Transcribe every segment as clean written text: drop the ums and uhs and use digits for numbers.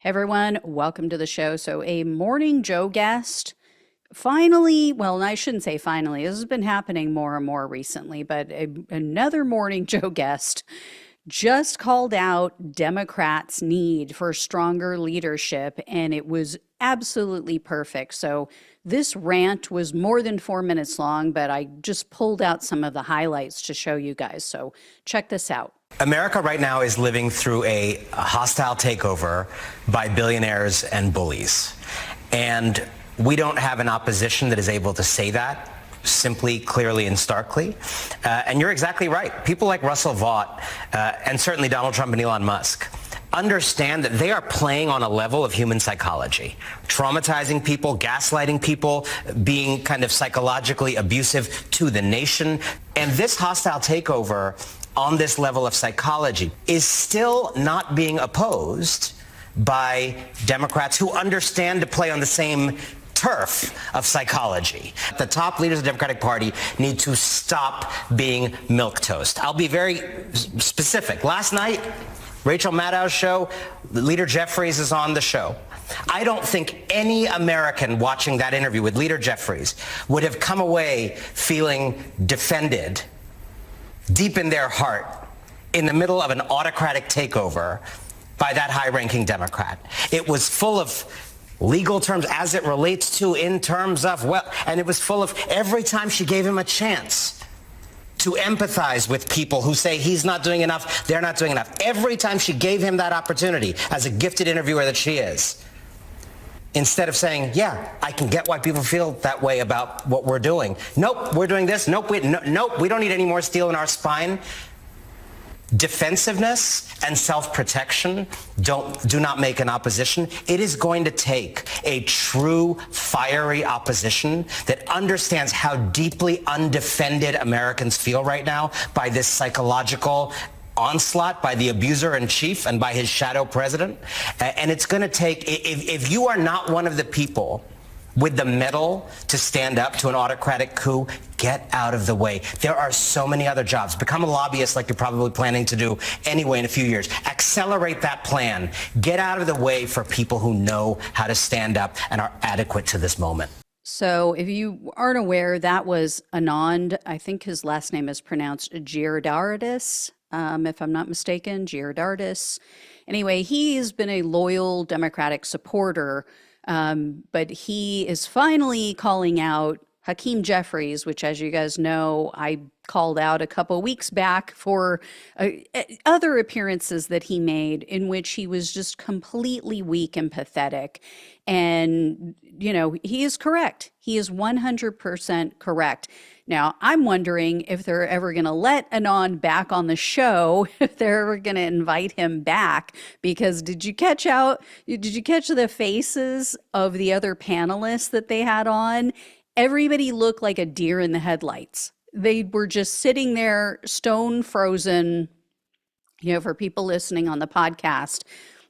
Hey everyone, welcome to the show. So, a Morning Joe guest finally, well, I shouldn't say finally, this has been happening more and more recently, but another Morning Joe guest just called out Democrats' need for stronger leadership, and it was absolutely perfect. So, this rant was more than 4 minutes long, but I just pulled out some of the highlights to show you guys. So, check this out. America right now is living through a hostile takeover by billionaires and bullies. And we don't have an opposition that is able to say that simply, clearly, and starkly. And you're exactly right. People like Russell Vought and certainly Donald Trump and Elon Musk understand that they are playing on a level of human psychology, traumatizing people, gaslighting people, being kind of psychologically abusive to the nation. And this hostile takeover on this level of psychology is still not being opposed by Democrats who understand to play on the same turf of psychology. The top leaders of the Democratic Party need to stop being milquetoast. I'll be very specific. Last night, Rachel Maddow's show, Leader Jeffries is on the show. I don't think any American watching that interview with Leader Jeffries would have come away feeling defended deep in their heart in the middle of an autocratic takeover by that high-ranking Democrat. It was full of legal terms as it relates to in terms of, well, and it was full of every time she gave him a chance to empathize with people who say he's not doing enough, they're not doing enough. Every time she gave him that opportunity as a gifted interviewer that she is, instead of saying, yeah, I can get why people feel that way about what we're doing. Nope, we're doing this. Nope, nope, we don't need any more steel in our spine. Defensiveness and self-protection do not make an opposition. It is going to take a true fiery opposition that understands how deeply undefended Americans feel right now by this psychological onslaught by the abuser in chief and by his shadow president. And it's going to take, if you are not one of the people with the mettle to stand up to an autocratic coup, get out of the way. There are so many other jobs. Become a lobbyist like you're probably planning to do anyway in a few years. Accelerate that plan. Get out of the way for people who know how to stand up and are adequate to this moment. So, if you aren't aware, that was Anand. I think his last name is pronounced Giordardis, if I'm not mistaken, Giordardis. Anyway, he's been a loyal Democratic supporter, but he is finally calling out Hakeem Jeffries, which, as you guys know, I called out a couple weeks back for other appearances that he made in which he was just completely weak and pathetic. And, you know, he is correct. He is 100% correct. Now, I'm wondering if they're ever going to let Anand back on the show, if they're ever going to invite him back, because did you catch the faces of the other panelists that they had on? Everybody looked like a deer in the headlights. They were just sitting there stone frozen. You know, for people listening on the podcast,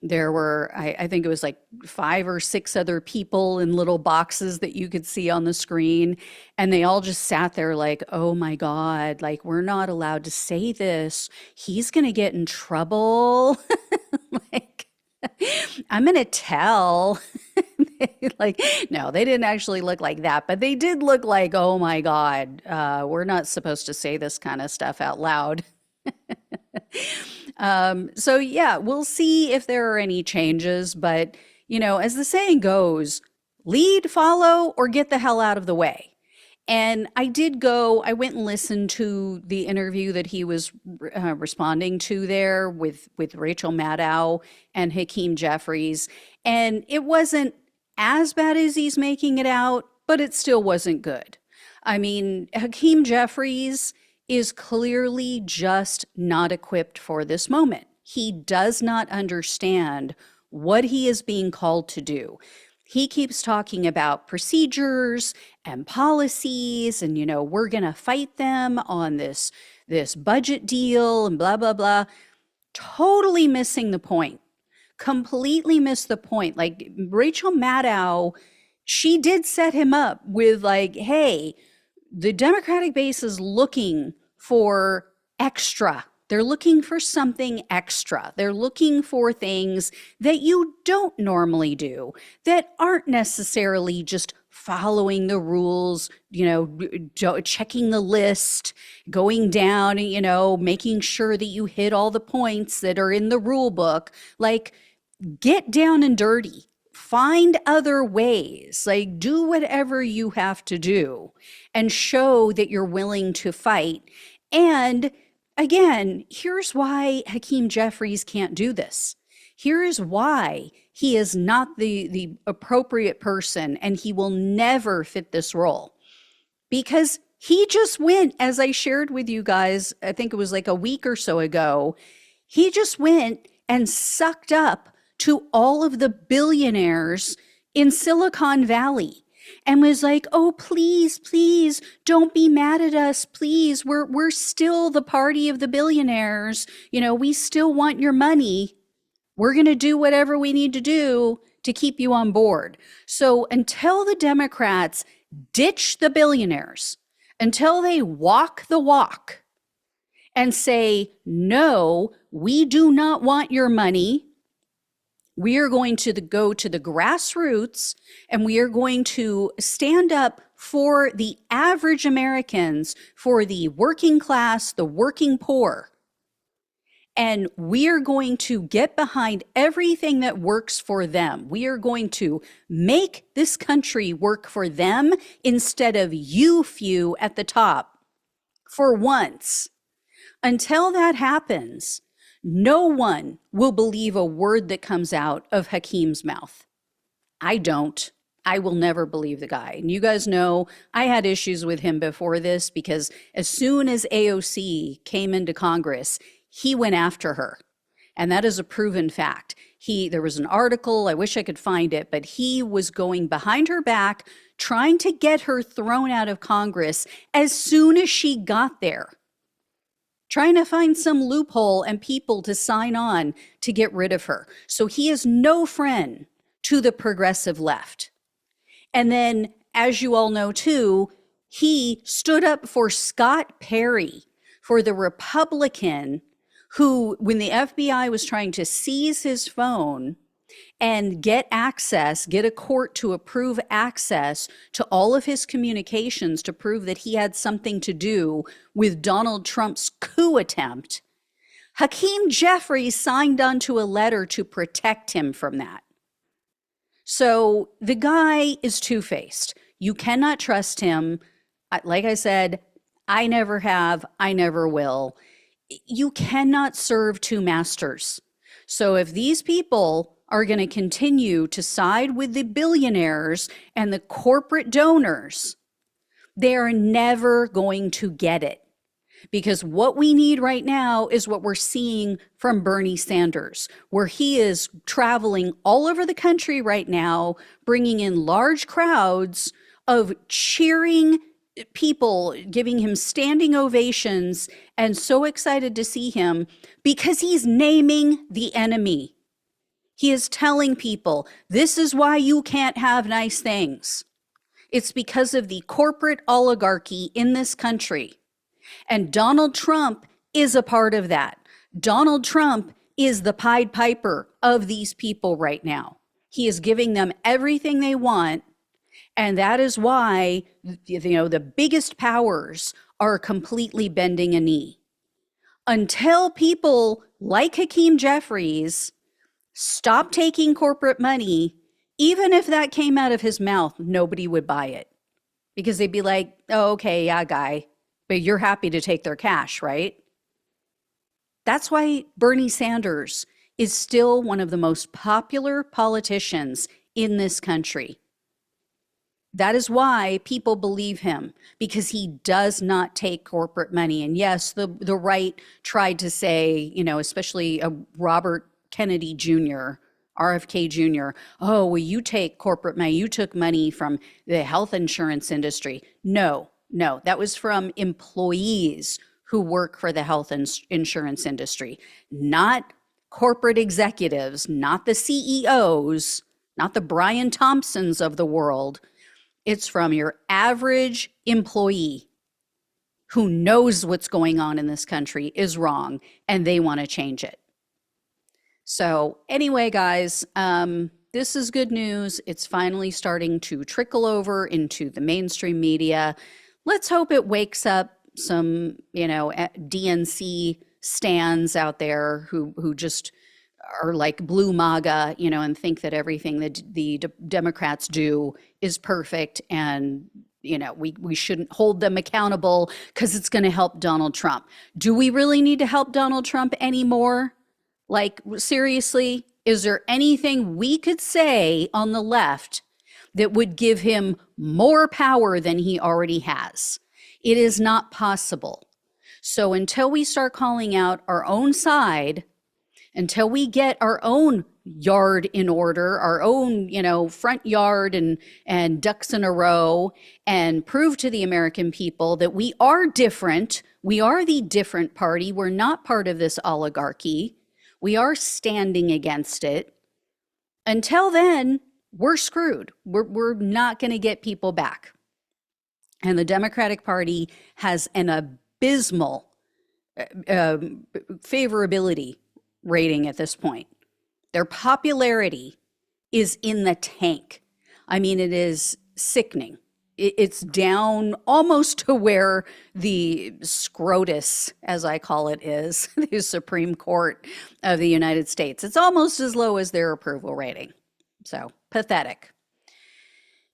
there were, I think it was like 5 or 6 other people in little boxes that you could see on the screen. And they all just sat there like, oh my God, like, we're not allowed to say this. He's going to get in trouble. Like, I'm going to tell. Like, no, they didn't actually look like that, but they did look like, oh my God, we're not supposed to say this kind of stuff out loud. So yeah, we'll see if there are any changes, but you know, as the saying goes, lead, follow, or get the hell out of the way. And I went and listened to the interview that he was responding to there with Rachel Maddow and Hakeem Jeffries. And it wasn't as bad as he's making it out, but it still wasn't good. I mean, Hakeem Jeffries is clearly just not equipped for this moment. He does not understand what he is being called to do. He keeps talking about procedures and policies and, you know, we're going to fight them on this budget deal and blah, blah, blah. Totally missing the point. Completely missed the point. Like, Rachel Maddow, she did set him up with like, hey, the Democratic base is looking for extra They're looking for something extra. They're looking for things that you don't normally do, that aren't necessarily just following the rules, checking the list, going down, making sure that you hit all the points that are in the rule book. Like, get down and dirty. Find other ways. Like, do whatever you have to do and show that you're willing to fight. And again, here's why Hakeem Jeffries can't do this. Here is why he is not the appropriate person, and he will never fit this role. Because he just went, as I shared with you guys, I think it was like a week or so ago, he just went and sucked up to all of the billionaires in Silicon Valley and was like, oh, please, please don't be mad at us. Please, we're still the party of the billionaires. We still want your money. We're going to do whatever we need to do to keep you on board. So until the Democrats ditch the billionaires, until they walk the walk and say, no, we do not want your money, we are going to go to the grassroots, and we are going to stand up for the average Americans, for the working class, the working poor. And we are going to get behind everything that works for them. We are going to make this country work for them instead of you few at the top for once. Until that happens, no one will believe a word that comes out of Hakeem's mouth. I don't. I will never believe the guy. And you guys know I had issues with him before this, because as soon as AOC came into Congress, he went after her. And that is a proven fact. There was an article, I wish I could find it, but he was going behind her back, trying to get her thrown out of Congress as soon as she got there, trying to find some loophole and people to sign on to get rid of her. So he is no friend to the progressive left. And then, as you all know too, he stood up for Scott Perry, for the Republican who, when the FBI was trying to seize his phone and get a court to approve access to all of his communications to prove that he had something to do with Donald Trump's coup attempt, Hakeem Jeffries signed onto a letter to protect him from that. So the guy is two-faced. You cannot trust him. Like I said, I never have, I never will. You cannot serve two masters. So if these people are going to continue to side with the billionaires and the corporate donors, they are never going to get it. Because what we need right now is what we're seeing from Bernie Sanders, where he is traveling all over the country right now, bringing in large crowds of cheering people, giving him standing ovations, and so excited to see him because he's naming the enemy. He is telling people, this is why you can't have nice things. It's because of the corporate oligarchy in this country. And Donald Trump is a part of that. Donald Trump is the Pied Piper of these people right now. He is giving them everything they want. And that is why, the biggest powers are completely bending a knee. Until people like Hakeem Jeffries stop taking corporate money, even if that came out of his mouth, nobody would buy it. Because they'd be like, oh, okay, yeah, guy, but you're happy to take their cash, right? That's why Bernie Sanders is still one of the most popular politicians in this country. That is why people believe him, because he does not take corporate money. And yes, the right tried to say, especially Robert Kennedy Jr., RFK Jr., oh, well, you take corporate money. You took money from the health insurance industry. No, that was from employees who work for the health insurance industry, not corporate executives, not the CEOs, not the Brian Thompsons of the world. It's from your average employee who knows what's going on in this country is wrong and they want to change it. So, anyway, guys, this is good news. It's finally starting to trickle over into the mainstream media. Let's hope it wakes up some, DNC stands out there who just are like blue MAGA, and think that everything that the Democrats do is perfect, and we shouldn't hold them accountable because it's going to help Donald Trump. Do we really need to help Donald Trump anymore? Like, seriously, is there anything we could say on the left that would give him more power than he already has? It is not possible. So until we start calling out our own side, until we get our own yard in order, our own, front yard and ducks in a row, and prove to the American people that we are different, we are the different party, we're not part of this oligarchy, we are standing against it. Until then, we're screwed. We're not going to get people back. And the Democratic Party has an abysmal favorability rating at this point. Their popularity is in the tank. I mean, it is sickening. It's down almost to where the SCROTUS, as I call it, is, the Supreme Court of the United States. It's almost as low as their approval rating. So, pathetic.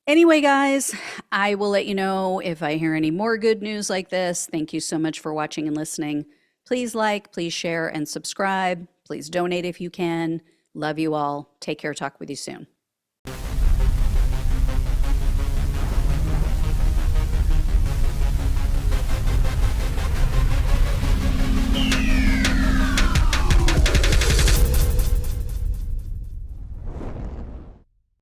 Anyway, guys, I will let you know if I hear any more good news like this. Thank you so much for watching and listening. Please like, please share, and subscribe. Please donate if you can. Love you all. Take care. Talk with you soon.